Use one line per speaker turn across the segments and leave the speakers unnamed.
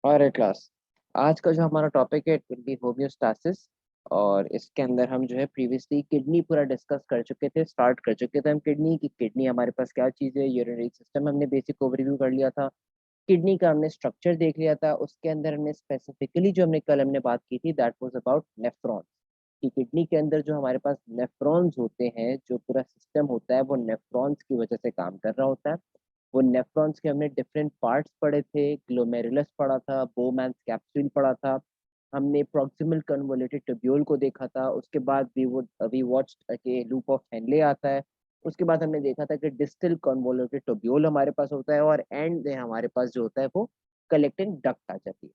और क्लास आज का जो हमारा टॉपिक है इट विल बी होम्योस्टासिस। और इसके अंदर हम जो है प्रीवियसली किडनी पूरा डिस्कस कर चुके थे, स्टार्ट कर चुके थे हम किडनी हमारे पास क्या चीज़ है, यूरिनरी सिस्टम हमने बेसिक ओवरव्यू कर लिया था। किडनी का हमने स्ट्रक्चर देख लिया था। उसके अंदर हमने स्पेसिफिकली जो हमने कल हमने बात की थी दैट वाज अबाउट नेफ्रॉन। कि किडनी के अंदर जो हमारे पास नेफ्रॉन्स होते हैं, जो पूरा सिस्टम होता है वो नेफ्रॉन्स की वजह से काम कर रहा होता है। वो नेफ्रॉन्स के हमने डिफरेंट पार्ट्स पढ़े थे, ग्लोमेरुलस पढ़ा था, बोमैन्स कैप्सूल पढ़ा था, हमने प्रॉक्सिमल कन्वोल्यूटेड ट्यूब्यूल को देखा था। उसके बाद वी वॉच्ड के लूप ऑफ हेनले आता है। उसके बाद हमने देखा था कि डिस्टल कन्वोल्यूटेड ट्यूब्यूल हमारे पास होता है, और एंड में हमारे पास जो होता है वो कलेक्टिंग डक्ट आ जाती है।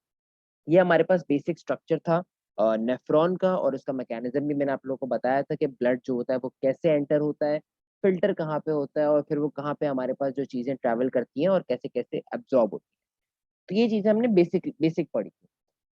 ये हमारे पास बेसिक स्ट्रक्चर था नेफ्रॉन का। और उसका मैकेनिज्म भी मैंने आप लोगों को बताया था कि ब्लड जो होता है वो कैसे एंटर होता है, फिल्टर कहाँ पे होता है, और फिर वो कहाँ पे हमारे पास जो चीजें ट्रैवल करती हैं और कैसे कैसे एब्जॉर्ब होती है। तो ये चीजें हमने बेसिक बेसिक पढ़ी थी।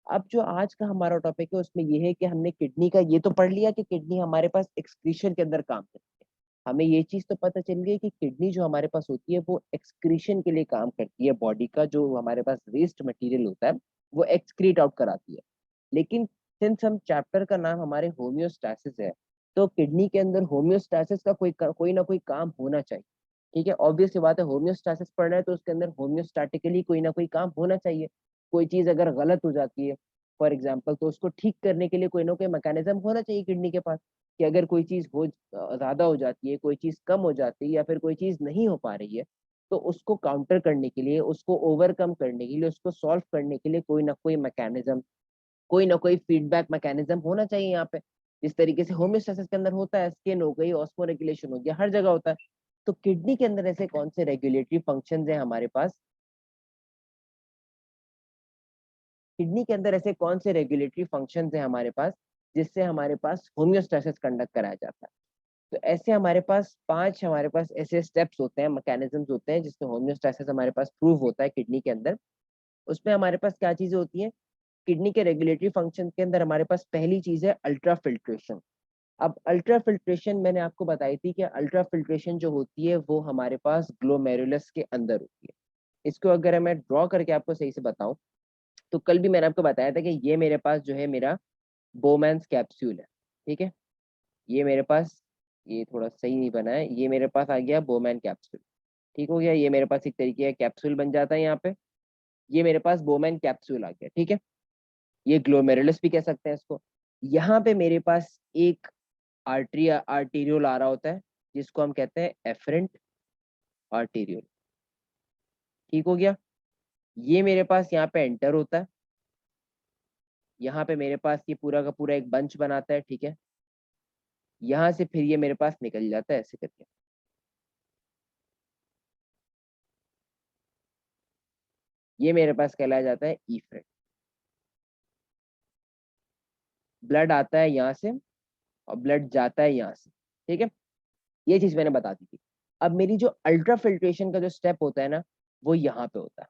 अब जो आज का हमारा टॉपिक है उसमें ये है कि हमने किडनी का ये तो पढ़ लिया कि किडनी हमारे पास एक्सक्रीशन के अंदर काम करती है। हमें ये चीज तो पता चल गई कि किडनी जो हमारे पास होती है वो एक्सक्रीशन के लिए काम करती है। बॉडी का जो हमारे पास वेस्ट मटेरियल होता है वो एक्सक्रीट आउट कराती है। लेकिन सिंस हम चैप्टर का नाम हमारे होम्योस्टैसिस है, तो किडनी के अंदर होम्योस्टैसिस का कोई ना कोई काम होना चाहिए। ठीक है, ऑब्वियस सी बात है, होम्योस्टैसिस पढ़ रहे हैं तो उसके अंदर होम्योस्टैटिकली कोई ना कोई काम होना चाहिए। कोई चीज अगर गलत हो जाती है फॉर एग्जाम्पल, तो उसको ठीक करने के लिए कोई ना कोई मैकेनिज्म होना चाहिए किडनी के पास। कि अगर कोई चीज ज्यादा हो जाती है, कोई चीज कम हो जाती है, या फिर कोई चीज नहीं हो पा रही है, तो उसको काउंटर करने के लिए, उसको ओवरकम करने के लिए, उसको सॉल्व करने के लिए कोई ना कोई मैकेनिज्म, कोई ना कोई फीडबैक मैकेनिज्म होना चाहिए यहाँ पे। जिस तरीके से होम्योस्टेसिस के अंदर होता है, स्किन हो गई, ऑस्मो रेगुलेशन हो गया, हर जगह होता है। तो किडनी के अंदर ऐसे कौन से रेगुलेटरी फंक्शंस हैं हमारे पास, किडनी के अंदर ऐसे कौन से रेगुलेटरी फंक्शंस हैं हमारे पास जिससे हमारे पास होम्योस्टेसिस कंडक्ट कराया जाता है। तो ऐसे हमारे पास पांच हमारे पास ऐसे स्टेप्स होते हैं, मैकेनिज्म्स होते हैं जिससे होम्योस्टेसिस हमारे पास प्रूव होता है किडनी के अंदर। उसमें हमारे पास क्या चीजें होती हैं, किडनी के रेगुलेटरी फंक्शन के अंदर हमारे पास पहली चीज है अल्ट्रा फिल्ट्रेशन। अब अल्ट्रा फिल्ट्रेशन मैंने आपको बताई थी कि अल्ट्रा फिल्ट्रेशन जो होती है वो हमारे पास ग्लोमेरुलस के अंदर होती है। इसको अगर मैं ड्रॉ करके आपको सही से बताऊं, तो कल भी मैंने आपको बताया था कि ये मेरे पास जो है मेरा बोमैन्स कैप्सूल है। ठीक है, ये मेरे पास, ये थोड़ा सही नहीं बना है, ये मेरे पास आ गया बोमैन कैप्सूल। ठीक हो गया, ये मेरे पास एक तरीके का कैप्सूल बन जाता है यहाँ पे। ये मेरे पास बोमैन कैप्सूल आ गया। ठीक है, ये ग्लोमेरुलस भी कह सकते हैं इसको। यहाँ पे मेरे पास एक आर्टीरियोल आ रहा होता है, जिसको हम कहते हैं एफरेंट आर्टीरियोल। ठीक हो गया, ये मेरे पास यहाँ पे एंटर होता है। यहाँ पे मेरे पास ये पूरा का पूरा एक बंच बनाता है। ठीक है, यहाँ से फिर ये मेरे पास निकल जाता है ऐसे करके। ये मेरे पास कहलाया जाता है ईफ्रेंट। ब्लड आता है यहाँ से और ब्लड जाता है यहाँ से। ठीक है, ये चीज मैंने बता दी थी। अब मेरी जो अल्ट्रा फिल्ट्रेशन का जो स्टेप होता है ना, वो यहाँ पे होता है,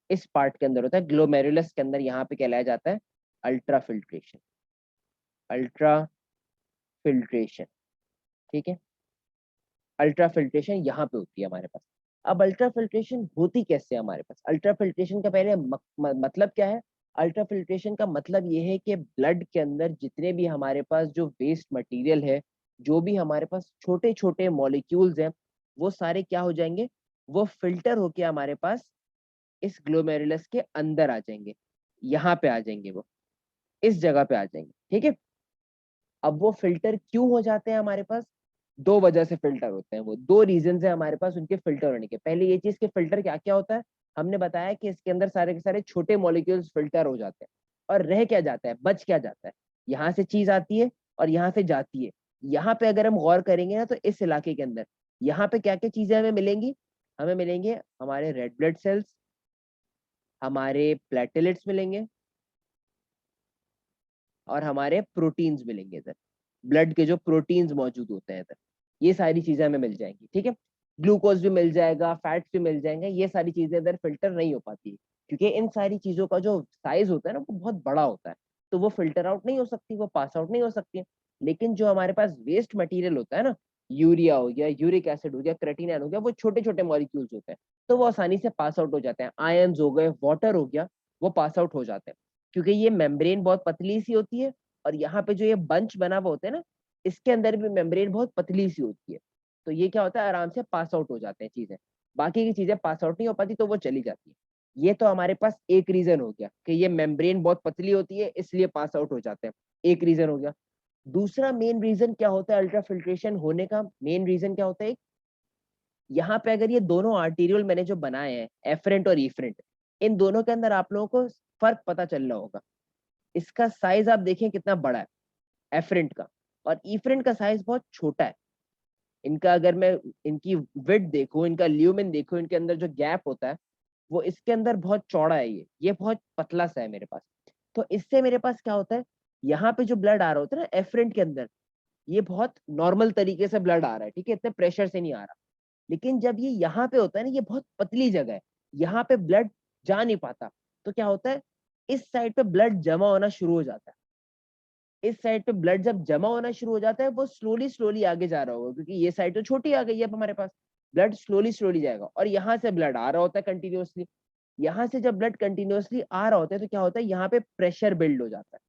इस पार्ट के अंदर होता है, ग्लोमेरुलस के अंदर, यहाँ पे कहलाया जाता है अल्ट्रा फिल्ट्रेशन। अल्ट्रा फिल्ट्रेशन, ठीक है, अल्ट्रा फिल्ट्रेशन यहाँ पे होती है हमारे पास। अब अल्ट्रा फिल्ट्रेशन होती कैसे है हमारे पास, अल्ट्रा फिल्ट्रेशन का पहले मतलब क्या है। अल्ट्रा फिल्ट्रेशन का मतलब ये है कि ब्लड के अंदर जितने भी हमारे पास जो वेस्ट मटेरियल है, जो भी हमारे पास छोटे छोटे मॉलिक्यूल्स हैं, वो सारे क्या हो जाएंगे, वो फिल्टर होके हमारे पास इस ग्लोमेरुलस के अंदर आ जाएंगे। यहाँ पे आ जाएंगे, वो इस जगह पे आ जाएंगे। ठीक है, अब वो फिल्टर क्यों हो जाते हैं हमारे पास, दो वजह से फिल्टर होते हैं, वो दो रीजन है हमारे पास उनके फिल्टर होने के। पहले ये चीज के फिल्टर क्या क्या होता है, हमने बताया कि इसके अंदर सारे के सारे छोटे मॉलिक्यूल्स फिल्टर हो जाते हैं। और रह क्या जाता है, बच क्या जाता है, यहाँ से चीज आती है और यहाँ से जाती है। यहाँ पे अगर हम गौर करेंगे ना, तो इस इलाके के अंदर यहाँ पे क्या क्या चीजें हमें मिलेंगी, हमें मिलेंगे हमारे रेड ब्लड सेल्स, हमारे प्लेटलेट्स मिलेंगे, और हमारे प्रोटीन्स मिलेंगे इधर। ब्लड के जो प्रोटीन्स मौजूद होते हैं इधर, ये सारी चीजें हमें मिल जाएंगी। ठीक है, ग्लूकोज भी मिल जाएगा, फैट्स भी मिल जाएंगे। ये सारी चीजें इधर फिल्टर नहीं हो पाती, क्योंकि इन सारी चीजों का जो साइज होता है ना वो बहुत बड़ा होता है, तो वो फिल्टर आउट नहीं हो सकती, वो पास आउट नहीं हो सकती है। लेकिन जो हमारे पास वेस्ट मटेरियल होता है ना, यूरिया हो गया, यूरिक एसिड हो गया, क्रेटिनाइन हो गया, वो छोटे छोटे मॉलिक्यूल्स होते हैं, तो वो आसानी से पास आउट हो जाते हैं। आयन्स हो गए, वाटर हो गया, वो पास आउट हो जाते हैं, क्योंकि ये मेम्ब्रेन बहुत पतली सी होती है, और यहाँ पे जो ये बंच बना हुआ होता है ना, इसके अंदर भी मेम्ब्रेन बहुत पतली सी होती है। तो ये क्या होता है, आराम से पास आउट हो जाते हैं चीजें, बाकी की चीजें पास आउट नहीं हो पाती, तो वो चली जाती है। ये तो हमारे पास एक रीजन हो गया कि ये मेम्ब्रेन बहुत पतली होती है इसलिए पास आउट हो जाते हैं, एक रीजन हो गया। दूसरा मेन रीजन क्या होता है अल्ट्रा फिल्ट्रेशन होने का, मेन रीजन क्या होता है, यहाँ पे अगर ये दोनों आर्टीरियल मैंने जो बनाए हैं, एफरेंट और ईफरेंट, इन दोनों के अंदर आप लोगों को फर्क पता चल रहा होगा। इसका साइज आप देखें कितना बड़ा है एफरेंट का, और ईफरेंट का साइज बहुत छोटा है। इनका अगर मैं इनकी विड्थ देखूं, इनका ल्यूमेन देखूं, इनके अंदर जो गैप होता है वो इसके अंदर बहुत चौड़ा है, ये बहुत पतला सा है मेरे पास। तो इससे मेरे पास क्या होता है, यहाँ पे जो ब्लड आ रहा होता है ना एफरेंट के अंदर, ये बहुत नॉर्मल तरीके से ब्लड आ रहा है, ठीक है, इतने प्रेशर से नहीं आ रहा। लेकिन जब ये यहाँ पे होता है ना, ये बहुत पतली जगह है, यहाँ पे ब्लड जा नहीं पाता, तो क्या होता है, इस साइड पे ब्लड जमा होना शुरू हो जाता है। इस साइड पे ब्लड जब जमा होना शुरू हो जाता है, वो स्लोली स्लोली आगे जा रहा होगा, क्योंकि ये साइड तो छोटी आ गई है अब हमारे पास, ब्लड स्लोली स्लोली जाएगा, और यहाँ से ब्लड आ रहा होता है कंटिन्यूअसली। यहाँ से जब ब्लड कंटिन्यूअसली आ रहा होता है, तो क्या होता है, यहाँ पे प्रेशर बिल्ड हो जाता है,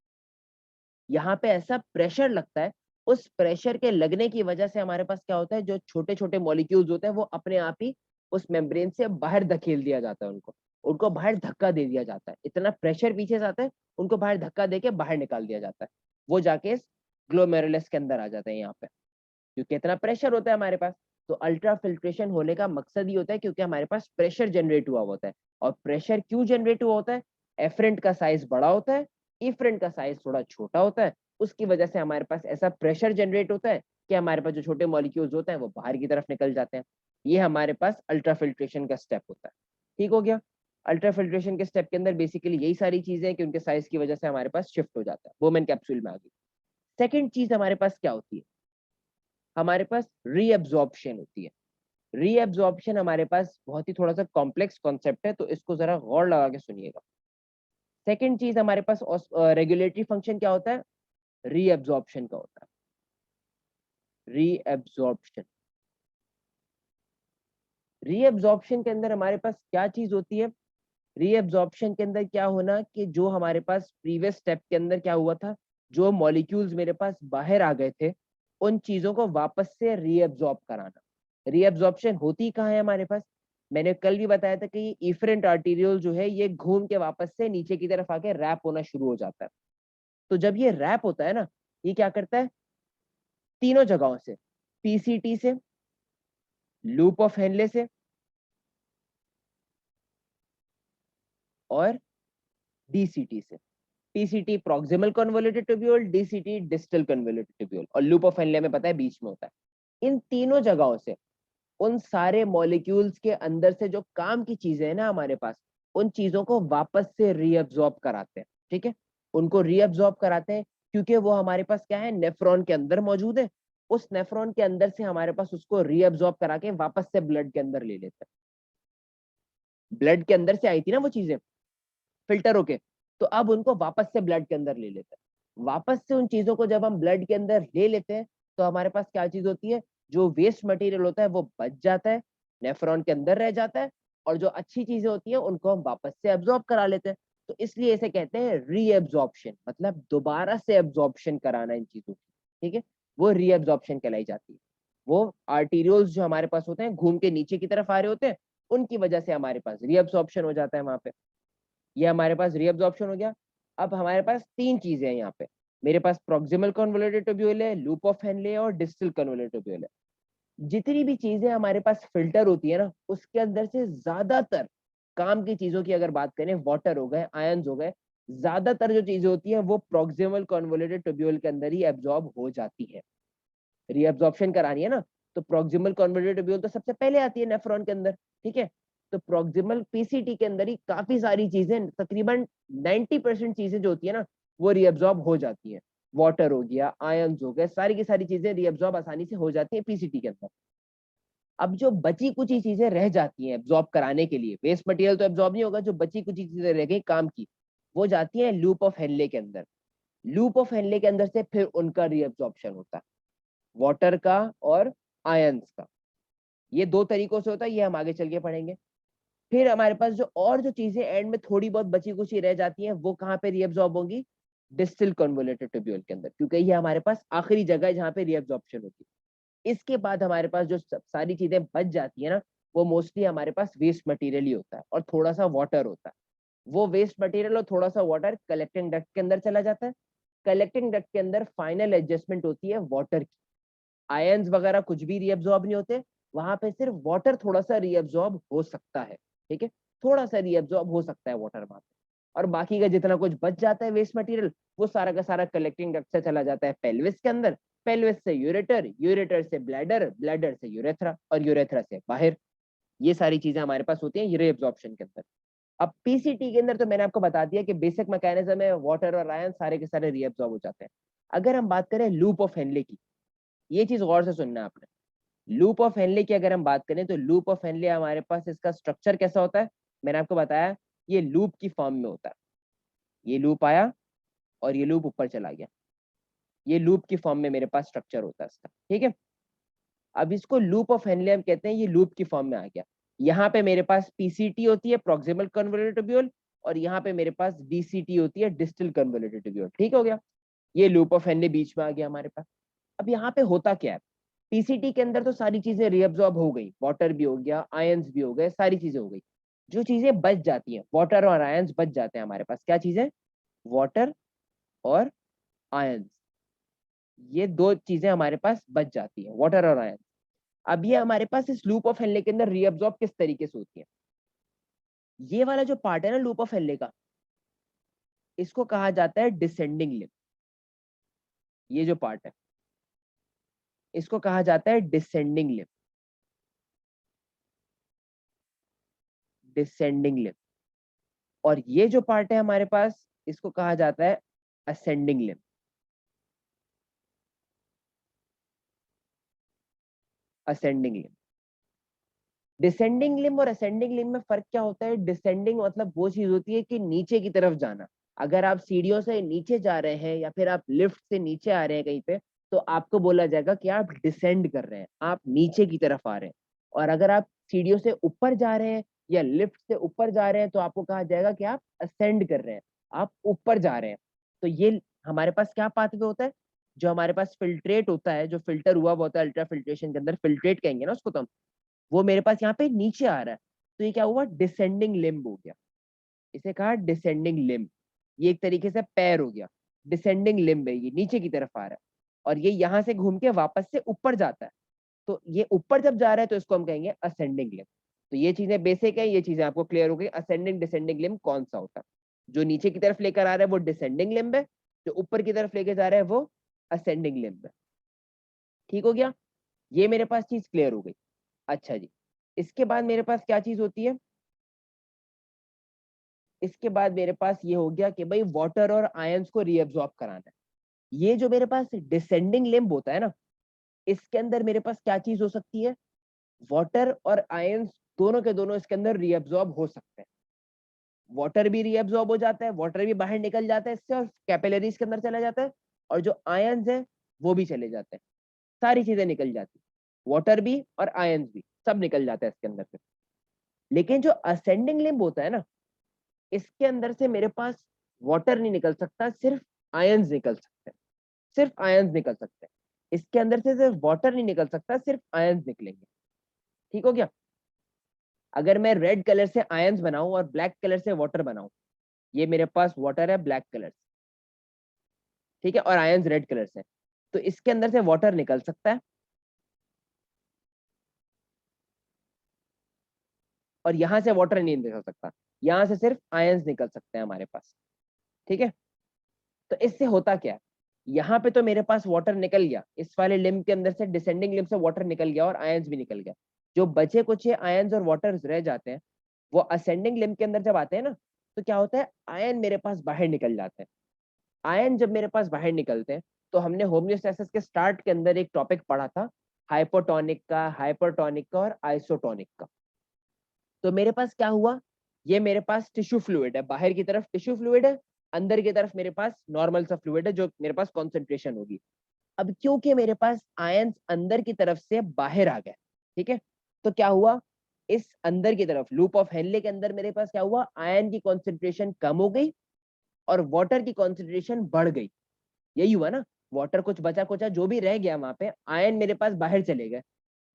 यहाँ पे ऐसा प्रेशर लगता है। उस प्रेशर के लगने की वजह से हमारे पास क्या होता है, जो छोटे छोटे मॉलिक्यूल्स होते हैं वो अपने आप ही उस मेम्ब्रेन से बाहर धकेल दिया जाता है, उनको उनको बाहर धक्का दे दिया जाता है, इतना प्रेशर पीछे से आता है, उनको बाहर धक्का देके बाहर निकाल दिया जाता है। वो जाके ग्लोमेरुलस के अंदर आ जाते हैं यहाँ पे, क्योंकि इतना प्रेशर होता है हमारे पास। तो अल्ट्रा फिल्ट्रेशन होने का मकसद ही होता है, क्योंकि हमारे पास प्रेशर जनरेट हुआ होता है। और प्रेशर क्यों जनरेट हुआ होता है, एफरेंट का साइज बड़ा होता है, इफरेंट का साइज थोड़ा छोटा होता है, उसकी वजह से हमारे पास ऐसा प्रेशर जनरेट होता है कि हमारे पास जो छोटे मॉलिक्यूल्स होते हैं वो बाहर की तरफ निकल जाते हैं। ये हमारे पास अल्ट्रा फिल्ट्रेशन का स्टेप होता है। ठीक हो गया। अल्ट्रा फिल्ट्रेशन के स्टेप के अंदर बेसिकली यही सारी चीजें हैं कि उनके साइज की वजह से हमारे पास शिफ्ट हो जाता है, वोमेन कैप्सूल में आ गई। सेकेंड चीज हमारे पास क्या होती है, हमारे पास रीअब्जॉर्प्शन होती है। रीअब्जॉर्प्शन हमारे पास बहुत ही थोड़ा सा कॉम्प्लेक्स कॉन्सेप्ट है, तो इसको जरा गौर लगा के सुनिएगा। सेकेंड चीज हमारे पास रेगुलेटरी फंक्शन क्या होता है, रीअब्जॉर्प्शन का होता है। रीअब्जॉर्प्शन, रीअब्जॉर्प्शन के अंदर हमारे पास क्या चीज होती है, रीअब्जॉर्प्शन के अंदर क्या होना कि जो हमारे पास प्रीवियस स्टेप के अंदर क्या हुआ था, जो मॉलिक्यूल्स मेरे पास बाहर आ गए थे, उन चीजों को वापस से रीअब्जॉर्ब कराना। रीअब्जॉर्प्शन होती कहाँ है हमारे पास, मैंने कल भी बताया था कि इफरेंट आर्टीरियल जो है ये घूम के वापस से नीचे की तरफ आके रैप होना शुरू हो जाता है। तो जब ये रैप होता है ना, ये क्या करता है, तीनों जगहों से, पीसीटी से, लूप ऑफ हेनले से, और डीसीटी से। PCT proximal convoluted tubule, DCT distal convoluted tubule, और लूप ऑफ हेनले में पता है बीच में होता है। इन तीनों जगहों से उन सारे मॉलिक्यूल्स के अंदर से जो काम की चीजें हैं ना हमारे पास, उन चीजों को वापस से रीअब्जॉर्ब कराते हैं। ठीक है, उनको रीअब्जॉर्ब कराते हैं, क्योंकि वो हमारे पास क्या है, नेफ्रॉन के अंदर मौजूद है। उस नेफ्रॉन के अंदर से हमारे पास उसको रीअब्जॉर्ब करा के वापस से ब्लड के अंदर ले लेते हैं। ब्लड के अंदर से आई थी ना वो चीजें फिल्टर होके, तो अब उनको वापस से ब्लड के अंदर ले लेते हैं। वापस से उन चीजों को जब हम ब्लड के अंदर ले लेते हैं, तो हमारे पास क्या चीज होती है, जो वेस्ट मटेरियल होता है वो बच जाता है, नेफ्रॉन के अंदर रह जाता है, और जो अच्छी चीजें होती हैं उनको हम वापस से एब्जॉर्ब करा लेते हैं। तो इसलिए इसे कहते हैं रीएब्जॉर्प्शन, मतलब दोबारा से एब्जॉर्प्शन कराना इन चीजों की। ठीक है, वो रीएब्जॉर्प्शन कहलाई जाती है। वो आर्टीरियोल्स जो हमारे पास होते हैं घूम के नीचे की तरफ आ रहे होते हैं, उनकी वजह से हमारे पास रीएब्जॉर्प्शन हो जाता है वहां पे। ये हमारे पास रीअब्जॉर्प्शन हो गया। अब हमारे पास तीन चीजें हैं यहाँ पे, मेरे पास प्रॉक्सिमल कन्वोल्यूटेड ट्यूब्यूल है, लूप ऑफ हेनले और डिस्टल कन्वोल्यूटेड ट्यूब्यूल है। जितनी भी चीजें हमारे पास फिल्टर होती है ना, उसके अंदर से ज्यादातर काम की चीजों की अगर बात करें, वाटर हो गए, आयंस हो गए, ज्यादातर जो चीजें होती हैं वो प्रॉक्सिमल कन्वोल्यूटेड ट्यूब्यूल के अंदर ही एब्जॉर्ब हो जाती है। रीअब्जॉर्प्शन करानी है ना, तो प्रॉक्सिमल कन्वोल्यूटेड ट्यूब्यूल तो सबसे पहले आती है नेफ्रॉन के अंदर। ठीक है, तो प्रॉक्सिमल पीसीटी के अंदर ही काफी सारी चीजें, तकरीबन 90% चीजें जो होती है ना, वो रीअब्जॉर्ब हो जाती है। वाटर हो गया, आयंस हो गए, सारी की सारी चीजें रीअब्जॉर्ब आसानी से हो जाती है पीसीटी के अंदर। अब जो बची कुछ ही चीजें रह जाती हैं एब्जॉर्ब कराने के लिए, वेस्ट मटेरियल तो एब्जॉर्ब नहीं होगा, जो बची कुछ ही चीजें रह गई काम की, वो जाती है लूप ऑफ हेनले के अंदर। लूप ऑफ हेनले के अंदर से फिर उनका रीअब्जॉर्प्शन होता है, वाटर का और आयंस का। ये दो तरीकों से होता है, ये हम आगे चल के पढ़ेंगे। फिर हमारे पास जो और जो चीजें एंड में थोड़ी बहुत बची कुची रह जाती हैं वो कहाँ पे रीअब्सॉर्ब होंगी, डिस्टल कन्वोल्यूटेड ट्यूब्यूल के अंदर, क्योंकि ये हमारे पास आखिरी जगह है जहाँ पे रीअब्सॉर्प्शन होती है। इसके बाद हमारे पास जो सारी चीजें बच जाती है ना, वो मोस्टली हमारे पास वेस्ट मटेरियल ही होता है और थोड़ा सा वाटर होता है। वो वेस्ट मटेरियल और थोड़ा सा वाटर कलेक्टिंग डक्ट के अंदर चला जाता है। कलेक्टिंग डक्ट के अंदर फाइनल एडजस्टमेंट होती है वाटर की। आयंस वगैरह कुछ भी रीअब्सॉर्ब नहीं होते, वहां पे सिर्फ वाटर थोड़ा सा रीअब्सॉर्ब हो सकता है। ठीक है, थोड़ा सा रीअब्सॉर्ब हो सकता है वाटर वहां पे, और बाकी का जितना कुछ बच जाता है वेस्ट मटेरियल, वो सारा का सारा कलेक्टिंग डक्ट से चला जाता है पेल्विस के अंदर, पेल्विस से यूरेटर, यूरेटर से ब्लैडर, ब्लैडर से यूरेथ्रा, और यूरेथ्रा से बाहर। ये सारी चीजें हमारे पास होती हैं रीअब्सॉर्प्शन के अंदर। अब पीसीटी के अंदर तो मैंने आपको बता दिया कि बेसिक मैकेनिज्म है, वाटर और आयन सारे के सारे रीअब्सॉर्ब हो जाते हैं। अगर हम बात करें लूप ऑफ हेनले की, ये चीज गौर से सुनना है आपने। लूप ऑफ हेनले की अगर हम बात करें तो लूप ऑफ हेनले हमारे पास इसका स्ट्रक्चर कैसा होता है, मैंने आपको बताया ये लूप की फॉर्म में होता है। ये लूप आया और ये लूप ऊपर चला गया, ये लूप की फॉर्म में मेरे पास स्ट्रक्चर होता है इसका। ठीक है, अब इसको लूप ऑफ हेनले हम कहते हैं, ये लूप की फॉर्म में आ गया। यहाँ पे मेरे पास पीसीटी होती है, प्रॉक्सिमल कन्वोल्यूटेड ट्यूब्यूल, और यहाँ पे मेरे पास डीसीटी होती है, डिस्टल कन्वोल्यूटेड ट्यूब्यूल। ठीक हो गया, ये लूप ऑफ हेनले बीच में आ गया हमारे पास। अब यहाँ पे होता क्या है, पीसीटी के अंदर तो सारी चीजें रीअब्सॉर्ब हो गई, वाटर भी हो गया, आयंस भी हो गए, सारी चीजें हो गई। जो चीजें बच जाती हैं, वाटर और आयंस बच जाते हैं हमारे पास। क्या चीजें, वाटर और आयंस, ये दो चीजें हमारे पास बच जाती हैं, वाटर और आयंस। अब ये हमारे पास इस लूप ऑफ हेनले के अंदर रीअब्सॉर्ब किस तरीके से होती है। ये वाला जो पार्ट है ना लूप ऑफ हेनले का, इसको कहा जाता है डिसेंडिंग लिम्ब। ये जो पार्ट है इसको कहा जाता है डिसेंडिंग लिम्ब, डिसेंडिंग लिम्ब। और ये जो पार्ट है हमारे पास, इसको कहा जाता है ascending limb, ascending limb. Descending limb और असेंडिंग लिम्ब में फर्क क्या होता है, डिसेंडिंग मतलब वो चीज होती है कि नीचे की तरफ जाना। अगर आप सीढ़ियों से नीचे जा रहे हैं या फिर आप लिफ्ट से नीचे आ रहे हैं कहीं पे, तो आपको बोला जाएगा कि आप डिसेंड कर रहे हैं, आप नीचे की तरफ आ रहे हैं। और अगर आप सीढ़ियों से ऊपर जा रहे हैं या लिफ्ट से ऊपर जा रहे हैं, तो आपको कहा जाएगा कि आप असेंड कर रहे हैं, आप ऊपर जा रहे हैं। तो ये हमारे पास क्या पाथवे होता है, जो हमारे पास फिल्ट्रेट होता है, जो फिल्टर हुआ होता है अल्ट्रा फिल्ट्रेशन के अंदर, फिल्ट्रेट कहेंगे ना उसको तो हम, वो मेरे पास यहाँ पे नीचे आ रहा है। तो ये क्या हुआ, डिसेंडिंग लिम्ब हो गया, इसे कहा डिसेंडिंग लिम्ब। ये एक तरीके से पैर हो गया, डिसेंडिंग लिम्ब है, ये नीचे की तरफ आ रहा है, और ये यहाँ से घूम के वापस से ऊपर जाता है। तो ये ऊपर जब जा रहा है तो इसको हम कहेंगे असेंडिंग लिम्ब। तो ये चीजें बेसिक है, ये चीजें आपको क्लियर हो गई। असेंडिंग डिसेंडिंग लिम्ब कौन सा होता है, जो नीचे की तरफ लेकर आ रहा है वो डिसेंडिंग लिम्ब है, जो ऊपर की तरफ लेके जा रहा है वो असेंडिंग लिम्ब है। ठीक हो गया, ये मेरे पास चीज क्लियर हो गई। अच्छा जी, इसके बाद मेरे पास क्या चीज होती है, इसके बाद मेरे पास ये हो गया कि भाई वाटर और आयंस को रीअब्सॉर्ब कराना है। ये जो मेरे पास डिसेंडिंग लिम्ब होता है ना, इसके अंदर मेरे पास क्या चीज हो सकती है, वाटर और आयंस दोनों के दोनों इसके अंदर रीअब्सॉर्ब हो सकते हैं। वाटर भी रीअब्सॉर्ब हो जाता है, वाटर भी बाहर निकल जाता है इससे और कैपिलरीज के अंदर चला जाता है, और जो आयंस है वो भी चले जाते हैं, सारी चीजें निकल जाती है, वाटर भी और आयंस भी सब निकल जाता है इसके अंदर से। लेकिन जो असेंडिंग लिम्ब होता है ना, इसके अंदर से मेरे पास वाटर नहीं निकल सकता, सिर्फ आयंस निकल सकते हैं, सिर्फ आयंस निकल सकते हैं। इसके अंदर से सिर्फ वाटर नहीं निकल सकता, सिर्फ आयंस निकलेंगे। ठीक हो गया, अगर मैं रेड कलर से आयंस बनाऊं और ब्लैक कलर से वाटर बनाऊं, ये मेरे पास वाटर है ब्लैक कलर से, ठीक है, और आयंस रेड कलर से, तो इसके अंदर से वाटर निकल सकता है, और यहां से वाटर नहीं निकल सकता, यहां से सिर्फ आयंस निकल सकते हैं हमारे पास। ठीक है, तो इससे होता क्या है, यहाँ पे तो मेरे पास वाटर निकल गया, इस वाले लिम्ब के अंदर से डिसेंडिंग लिम्ब से वाटर निकल गया और आयंस भी निकल गया। जो बचे कुछ आयंस और वाटर्स रह जाते हैं, वो असेंडिंग लिम्ब के अंदर जब आते हैं ना, तो क्या होता है, आयन मेरे पास बाहर निकल जाते हैं। आयन जब मेरे पास बाहर निकलते हैं, तो हमने होम्योस्टैसिस के स्टार्ट के अंदर एक टॉपिक पढ़ा था, हाइपोटोनिक का, हाइपरटोनिक का और आइसोटोनिक का। तो मेरे पास क्या हुआ, ये मेरे पास टिश्यू फ्लूइड है, बाहर की तरफ टिश्यू फ्लूइड है, अंदर की तरफ मेरे पास नॉर्मल सा फ्लूइड है जो मेरे पास कॉन्सेंट्रेशन होगी। अब क्योंकि मेरे पास आयंस अंदर की तरफ से बाहर आ गए, ठीक है, तो क्या हुआ, इस अंदर की तरफ लूप ऑफ हेनले के अंदर मेरे पास क्या हुआ, आयन की कॉन्सेंट्रेशन कम हो गई और वाटर की कॉन्सेंट्रेशन बढ़ गई। यही हुआ ना, वाटर कुछ बचा कुचा जो भी रह गया वहां पे, आयन मेरे पास बाहर चले गए,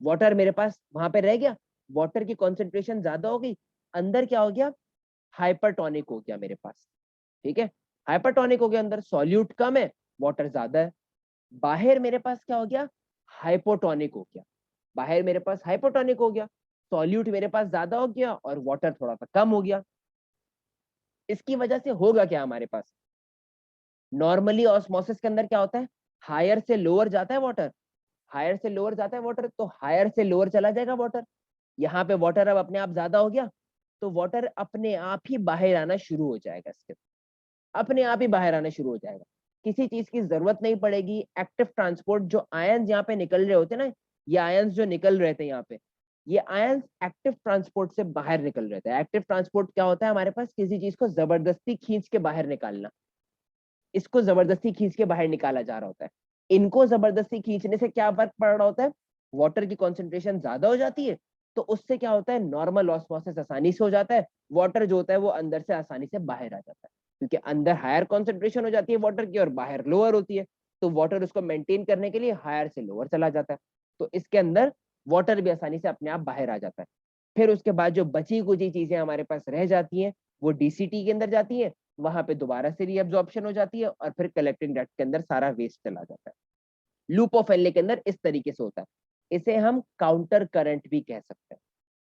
वाटर मेरे पास वहां पे रह गया, वाटर की कॉन्सेंट्रेशन ज्यादा हो गई, अंदर क्या हो गया, हाइपरटोनिक हो गया मेरे पास। ठीक है, हाइपरटोनिक हो गया, अंदर सॉल्यूट कम है, वाटर ज्यादा है। बाहर मेरे पास क्या हो गया, हाइपोटोनिक हो गया, बाहर मेरे पास हाइपोटोनिक हो गया, सॉल्यूट मेरे पास ज्यादा हो गया और वाटर थोड़ा सा कम हो गया। इसकी वजह से होगा क्या हमारे पास, नॉर्मली ऑस्मोसिस के अंदर क्या होता है, हायर से लोअर जाता है वाटर, हायर से लोअर जाता है वाटर, तो हायर से लोअर चला जाएगा वाटर। यहाँ पे वाटर अब अपने आप ज्यादा हो गया, तो वाटर अपने आप ही बाहर आना शुरू हो जाएगा, इसके अपने आप ही बाहर आना शुरू हो जाएगा, किसी चीज की जरूरत नहीं पड़ेगी। एक्टिव ट्रांसपोर्ट, जो आयंस यहाँ पे निकल रहे होते ना, ये आयंस जो निकल रहे थे यहाँ पे, ये आयंस एक्टिव ट्रांसपोर्ट से बाहर निकल रहे थे। एक्टिव ट्रांसपोर्ट क्या होता है हमारे पास, किसी चीज को जबरदस्ती खींच के बाहर निकालना, इसको जबरदस्ती खींच के बाहर निकाला जा रहा होता है। इनको जबरदस्ती खींचने से क्या फर्क पड़ रहा होता है, वाटर की कॉन्सेंट्रेशन ज्यादा हो जाती है, तो उससे क्या होता है, नॉर्मल ऑस्मोसिस आसानी से हो जाता है, वाटर जो होता है वो अंदर से आसानी से बाहर आ जाता है, क्योंकि अंदर हायर कॉन्सेंट्रेशन हो जाती है वाटर की और बाहर लोअर होती है, तो वाटर उसको मेंटेन करने के लिए हायर से लोअर चला जाता है, तो इसके अंदर वाटर भी आसानी से अपने आप बाहर आ जाता है। फिर उसके बाद जो बची कुछ चीजें हमारे पास रह जाती हैं, वो डीसीटी के अंदर जाती है, वहां पे दोबारा से रीअब्जॉर्प्शन हो जाती है और फिर कलेक्टिंग डक्ट के अंदर सारा वेस्ट चला जाता है। लूप ऑफ हेनले के अंदर इस तरीके से होता है, इसे हम काउंटर करंट भी कह सकते हैं।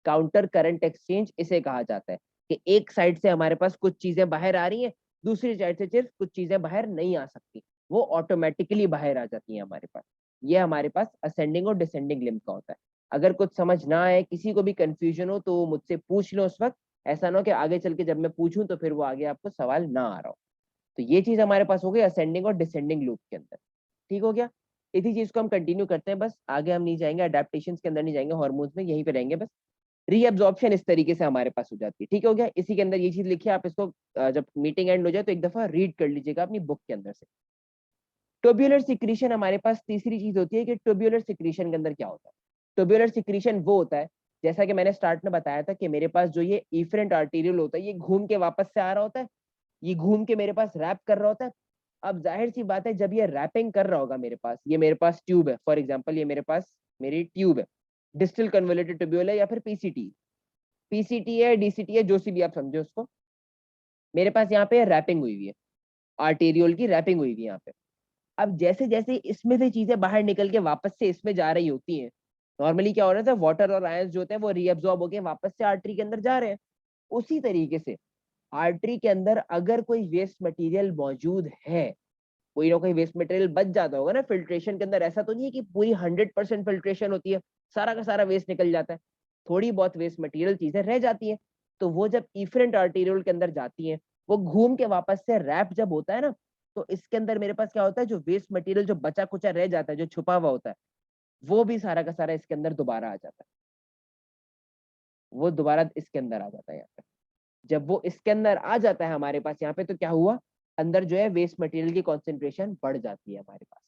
काउंटर करंट एक्सचेंज इसे कहा जाता है कि एक साइड से हमारे पास कुछ चीजें बाहर आ रही हैं, दूसरी साइड से सिर्फ कुछ चीजें बाहर नहीं आ सकती, वो ऑटोमेटिकली बाहर आ जाती है हमारे पास। ये हमारे पास असेंडिंग और डिसेंडिंग लिम्फ का होता है। अगर कुछ समझ ना आए, किसी को भी कंफ्यूजन हो, तो वो मुझसे पूछ लो उस वक्त, ऐसा ना हो कि आगे चल के जब मैं पूछूं तो फिर वो आगे आपको सवाल ना आ रहा हो। तो ये चीज हमारे पास हो गई असेंडिंग और डिसेंडिंग लूप के अंदर। ठीक हो गया, इसी चीज को हम कंटिन्यू करते हैं, बस आगे हम नहीं जाएंगे, अडेप्टेशन के अंदर नहीं जाएंगे, हार्मोन्स में यहीं पे रहेंगे बस। रीअब्जॉर्प्शन इस तरीके से हमारे पास हो जाती है। ठीक हो गया, इसी के अंदर ये चीज लिखी है, आप इसको जब मीटिंग एंड हो जाए तो एक दफा रीड कर लीजिएगा अपनी बुक के अंदर से। ट्यूब्यूलर सिक्रीशन हमारे पास तीसरी चीज होती है कि ट्यूब्यूलर सिक्रीशन के अंदर क्या होता है। ट्यूब्यूलर सिक्रीशन वो होता है, जैसा कि मैंने स्टार्ट में बताया था कि मेरे पास जो ये इफरेंट आर्टीरियल होता है, ये घूम के वापस से आ रहा होता है, ये घूम के मेरे पास रैप कर रहा होता है। अब जाहिर सी बात है, जब ये रैपिंग कर रहा होगा मेरे पास, ये मेरे पास ट्यूब है, फॉर एग्जाम्पल ये मेरे पास मेरी ट्यूब है, डिस्टल कन्वोल्यूटेड ट्यूब्यूल है या फिर पीसीटी, पीसीटी है, डीसीटी है, जो सी भी आप समझो उसको। मेरे पास यहाँ पे रैपिंग हुई हुई है, आर्टेरियोल की रैपिंग हुई हुई है यहाँ पे। अब जैसे जैसे इसमें से चीजें बाहर निकल के वापस से इसमें जा रही होती हैं, नॉर्मली क्या हो रहा था, वाटर और आयंस जो होते हैं वो रीअब्सॉर्ब होके वापस से आर्टरी के अंदर जा रहे हैं। उसी तरीके से आर्टरी के अंदर अगर कोई वेस्ट मटेरियल मौजूद है, कोई ना कोई वेस्ट मटेरियल बच जाता होगा ना फिल्ट्रेशन के अंदर, ऐसा तो नहीं है कि पूरी 100% फिल्ट्रेशन होती है, सारा का सारा वेस्ट निकल जाता है, थोड़ी बहुत वेस्ट मटेरियल चीजें रह जाती हैं। तो वो जब इफरेंट आर्टेरियल के अंदर जाती हैं, वो घूम के वापस से रैप जब होता है ना, तो इसके अंदर मेरे पास क्या होता है, जो वेस्ट मटेरियल जो बचा कुचा रह जाता है, जो छुपा हुआ होता है, वो भी सारा का सारा इसके अंदर दोबारा आ जाता है, वो दोबारा इसके अंदर आ जाता है यहाँ पे। जब वो इसके अंदर आ जाता है हमारे पास यहाँ पे, तो क्या हुआ, अंदर जो है वेस्ट मटेरियल की कॉन्सेंट्रेशन बढ़ जाती है हमारे पास।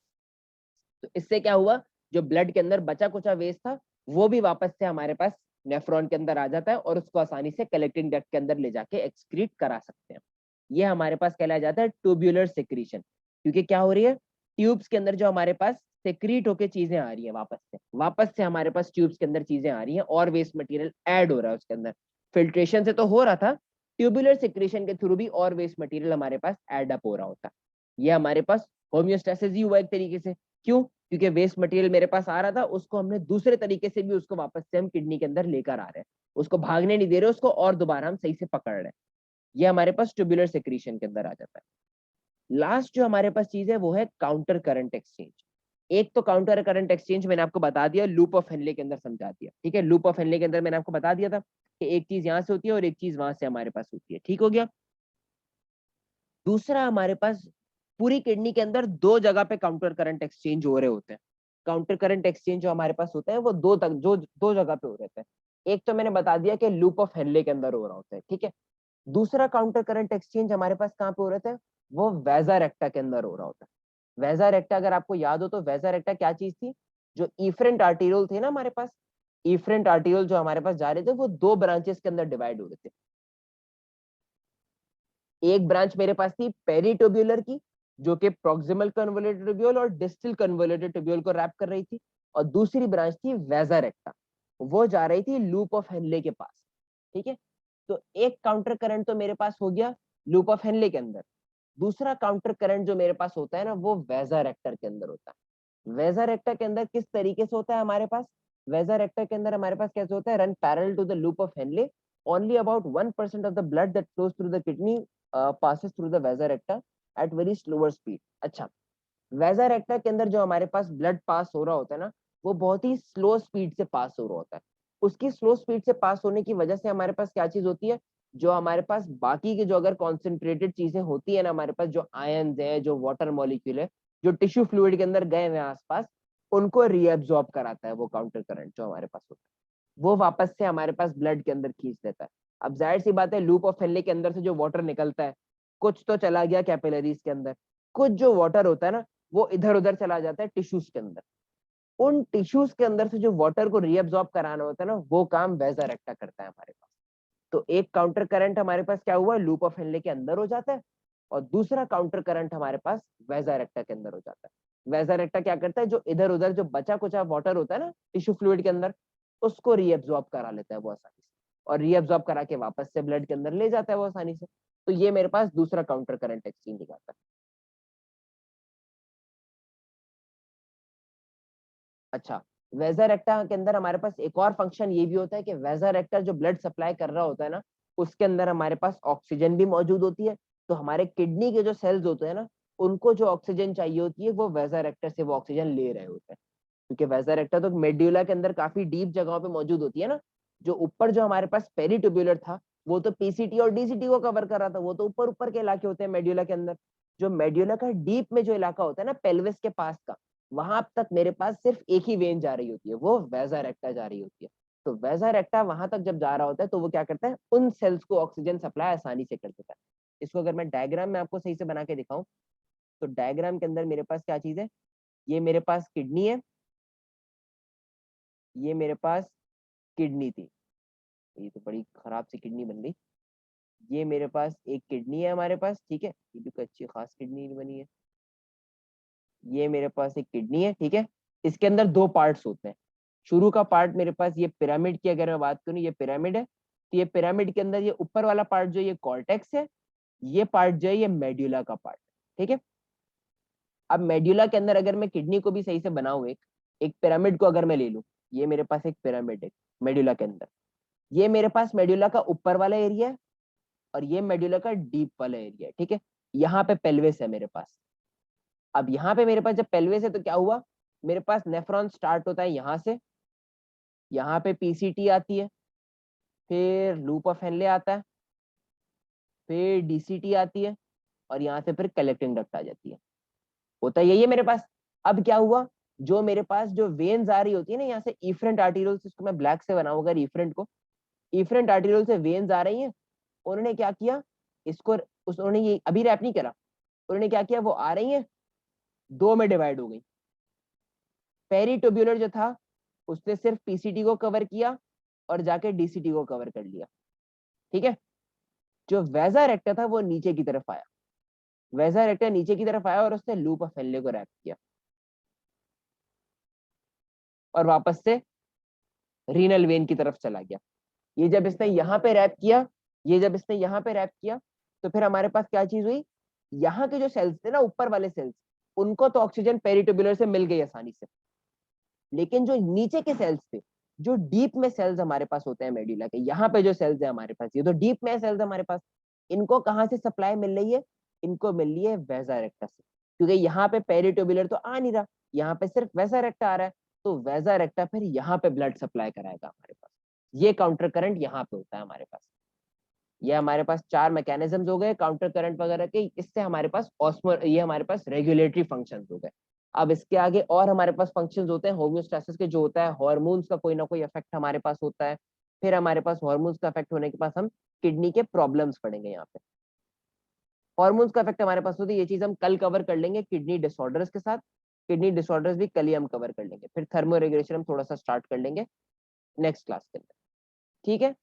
तो इससे क्या हुआ, जो ब्लड के अंदर बचा कुचा वेस्ट था, वो भी वापस से हमारे पास नेफ्रॉन के अंदर आ जाता है और उसको आसानी से कलेक्टिंग डक्ट के अंदर ले जाके एक्सक्रीट करा सकते हैं। ये हमारे पास कहलाया जाता है ट्यूब्यूलर सेक्रीशन, क्योंकि क्या हो रही है, ट्यूब्स के अंदर जो हमारे पास सेक्रीट होके चीजें आ रही है, वापस से हमारे पास ट्यूब्स के अंदर चीजें आ रही हैं और वेस्ट मटेरियल ऐड हो रहा है उसके अंदर। फिल्ट्रेशन से तो हो रहा था, ट्यूबुलर सिक्रीशन के थ्रू भी और वेस्ट मटेरियल हमारे पास ऐड अप हो रहा होता है। ये हमारे पास होम्योस्टेसिस ही हुआ एक तरीके से। क्यों, क्योंकि वेस्ट मटेरियल मेरे पास आ रहा था, उसको हमने दूसरे तरीके से भी उसको वापस से हम किडनी के अंदर लेकर आ रहे हैं, उसको भागने नहीं दे रहे, उसको और दोबारा हम सही से पकड़ रहे हैं। ये हमारे पास ट्यूबुलर सिक्रीशन के अंदर आ जाता है। लास्ट जो हमारे पास चीज है वो है काउंटर करंट एक्सचेंज। एक तो काउंटर करंट एक्सचेंज मैंने आपको बता दिया, लूप ऑफ हेनले के अंदर समझा दिया। ठीक है, लूप ऑफ हेनले के अंदर मैंने आपको बता दिया था कि एक चीज यहाँ से होती है और एक चीज वहां से हमारे पास होती है। ठीक हो गया। दूसरा हमारे पास पूरी किडनी के अंदर दो जगह पे काउंटर करंट एक्सचेंज हो रहे होते हैं। काउंटर करंट एक्सचेंज जो हमारे पास होता है वो दो जगह पे हो रहे हैं। एक तो मैंने बता दिया कि लूप ऑफ हेनले के अंदर हो रहा होता है। ठीक है, दूसरा काउंटर करंट एक्सचेंज हमारे पास कहाँ पे हो रहे थे, वो वेजा रेक्टा के अंदर हो रहा होता है। वेजा रेक्टा अगर आपको याद हो तो वेजा रेक्टा क्या चीज थी, जो इफरेंट आर्टीरियल थे ना हमारे पास, इफरेंट आर्टिकल जो हमारे पास जा रहे थे वो दो ब्रांचेस के अंदर डिवाइड हो रहे थे। एक ब्रांच मेरे पास थी पेरिटोब्यूलर की, जो कि प्रॉक्सिमल कन्वोल्यूटेड ट्यूब्यूल और डिस्टल कन्वोल्यूटेड ट्यूब्यूल को रैप कर रही थी, और दूसरी ब्रांच थी वेजा रेक्टा, वो जा रही थी लूप ऑफ हेनले के पास। ठीक है, तो एक काउंटर करंट तो मेरे पास हो गया लूप ऑफ हेनले के अंदर, दूसरा काउंटर करंट जो मेरे पास होता है ना वो वेजा रेक्टर के अंदर होता है। वेजा रेक्टर के अंदर किस तरीके से होता है हमारे पास, वेजा रेक्टर के अंदर हमारे पास कैसे होता है, run parallel to the loop of Henle, only about 1% of the blood that flows through the kidney passes through the vasa recta at very slower speed। अच्छा, वेजा रेक्टा के अंदर जो हमारे पास ब्लड पास हो रहा होता है ना, वो बहुत ही स्लो स्पीड से पास हो रहा होता है। उसकी स्लो स्पीड से पास होने की वजह से हमारे पास क्या चीज होती है, जो हमारे पास बाकी के जो अगर कॉन्सेंट्रेटेड चीजें होती है ना हमारे पास, जो आयन्स है, जो वाटर मॉलिक्यूल है, जो टिश्यू फ्लूइड के अंदर गए हुए आसपास, उनको रीअब्सॉर्ब कराता है वो काउंटर करंट जो हमारे पास होता है, वो वापस से हमारे पास ब्लड के अंदर खींच देता है। अब जाहिर सी बात है, लूप ऑफ हेनले के अंदर से जो वाटर निकलता है, कुछ तो चला गया कैपिलरीज के अंदर, कुछ जो वाटर होता है ना वो इधर उधर चला जाता है टिश्यूज के अंदर। उन टिश्यूज के अंदर से जो वाटर को रीअब्सॉर्ब कराना होता है ना, वो काम वेजा रेक्टा करता है हमारे पास। तो एक काउंटर करंट हमारे पास क्या हुआ, लूप ऑफ हेनले के अंदर हो जाता है, और दूसरा काउंटर करंट हमारे पास वेजा रेक्टा के अंदर हो जाता है। वेजा रेक्टा क्या करता है, जो इधर उधर जो बचा कुचा वाटर होता है ना टिश्यू फ्लूइड के अंदर, उसको रीअब्सॉर्ब करा लेता है वो आसानी से, और रीअब्सॉर्ब करा के वापस से ब्लड के अंदर ले जाता है वो आसानी से। तो ये मेरे पास दूसरा काउंटर करंट एक्सचेंज दिखाता है। अच्छा, वेजा रेक्टा के अंदर हमारे पास एक और फंक्शन ये भी होता है कि वेजा रेक्टा जो ब्लड सप्लाई कर रहा होता है ना, उसके अंदर हमारे पास ऑक्सीजन भी मौजूद होती है। तो हमारे किडनी के जो सेल्स होते हैं ना, उनको जो ऑक्सीजन चाहिए होती है वो वेजा रेक्टर से वो ऑक्सीजन ले रहे होते हैं, क्योंकि वेजा रेक्टा तो मेड्यूला के अंदर काफी डीप जगहों पे मौजूद होती है ना। जो ऊपर जो हमारे पास पेरिट्यूब्यूलर था, वो तो पीसीटी और डीसीटी को कवर कर रहा था, वो तो ऊपर ऊपर के इलाके होते हैं मेड्यूला के अंदर। जो मेड्यूला का डीप में जो इलाका होता है ना पेल्विस के पास का, वहां तक मेरे पास सिर्फ एक ही वेन जा रही होती है, वो वेजा रेक्टा जा रही होती है। तो वेजा रेक्टा वहां तक जब जा रहा होता है तो वो क्या करता है, उन सेल्स को ऑक्सीजन सप्लाई आसानी से कर देता है। इसको अगर मैं डायग्राम में आपको सही से बना के दिखाऊं, तो डायग्राम के अंदर मेरे पास क्या चीज है, ये मेरे पास किडनी है, ये मेरे पास किडनी थी, ये तो बड़ी खराब सी किडनी बन गई। ये मेरे पास एक किडनी है हमारे पास, ठीक है, ये भी कोई अच्छी खास किडनी बनी है। ये मेरे पास एक किडनी है, ठीक है, इसके अंदर दो पार्ट्स होते हैं। शुरू का पार्ट मेरे पास ये पिरामिड की अगर मैं बात करूं, ये पिरामिड है, तो ये पिरामिड के अंदर ये ऊपर वाला पार्ट जो ये कॉर्टेक्स है, ये पार्ट जो है ये मेड्यूला का पार्ट, ठीक है। अब मेड्यूला के अंदर अगर मैं किडनी को भी सही से बनाऊं, एक एक पिरामिड को अगर मैं ले लूं, ये मेरे पास एक पिरामिड है मेड्यूला के अंदर, ये मेरे पास मेड्यूला का ऊपर वाला एरिया है, और ये मेड्यूला का डीप वाला एरिया है, ठीक है। यहाँ पे पेल्विस है मेरे पास। अब यहाँ पे मेरे पास जब पेल्विस है तो क्या हुआ, मेरे पास नेफ्रॉन स्टार्ट होता है यहाँ से, यहाँ पे पीसीटी आती है, फिर लूप ऑफ हेनले आता है, फिर डीसीटी आती है, और यहाँ से फिर कलेक्टिंग डक्ट आ जाती है। होता यही है मेरे पास। अब क्या हुआ, जो मेरे पास जो वेन्स आ रही होती है ना यहाँ से, इफरेंट आर्टीरियल्स, इसको मैं ब्लैक से बनाऊंगा इफरेंट को, इफरेंट आर्टीरियल से वेन्स आ रही हैं, उन्होंने क्या किया, इसको उन्होंने ये अभी रैप नहीं करा, उन्होंने क्या किया, वो आ रही है, दो में डिवाइड हो गई। पेरिटोब्यूलर जो था उसने सिर्फ पीसीटी को कवर किया और जाके डीसीटी को कवर कर लिया, ठीक है। जो वेजा रेक्टा था वो नीचे की तरफ आया, वेजा रेक्टा नीचे की तरफ आया और उसने लूप ऑफ हेनले को रैप किया, और वापस से रीनल वेन की तरफ चला गया। ये जब इसने यहाँ पे रैप किया, ये जब इसने यहाँ पे रैप किया, तो फिर हमारे पास क्या चीज हुई, यहाँ के जो सेल्स थे ना ऊपर वाले सेल्स, उनको तो ऑक्सीजन पेरिटोब्यूलर से मिल गई आसानी से, लेकिन जो नीचे के सेल्स थे, जो डीप में सेल्स हमारे पास होते हैं मेड्यूला के, यहाँ पे जो सेल्स है हमारे पास, ये तो डीप में सेल्स हमारे पास, इनको कहाँ से सप्लाई मिल रही है, इनको मिल रही है वेजा रेक्टा से, क्योंकि यहाँ पे पेरिटोब्यूलर तो आ नहीं रहा, यहाँ पे सिर्फ वेजा रेक्टा आ रहा है, तो वेजा रेक्टा फिर यहाँ पे ब्लड सप्लाई कराएगा हमारे पास। ये काउंटर करंट यहाँ पे होता है हमारे पास। ये हमारे पास चार मैकेनिज्म्स हो गए काउंटर करंट वगैरह के, इससे हमारे पास ऑस्मो, ये हमारे पास रेगुलेटरी फंक्शंस हो गए। अब इसके आगे और हमारे पास फंक्शंस होते हैं होम्योस्टैसिस के, जो होता है हार्मोन्स का कोई ना कोई इफेक्ट हमारे पास होता है। फिर हमारे पास हार्मोन्स का इफेक्ट होने के पास हम किडनी के प्रॉब्लम्स पढ़ेंगे यहाँ पे। हार्मोन्स का इफेक्ट हमारे पास होता है, ये चीज हम कल कवर कर लेंगे किडनी डिसऑर्डर्स के साथ, किडनी डिसऑर्डर्स भी कल ही हम कवर कर लेंगे। फिर थर्मो रेगुलेशन हम थोड़ा सा स्टार्ट कर लेंगे, नेक्स्ट क्लास के अंदर। ठीक है,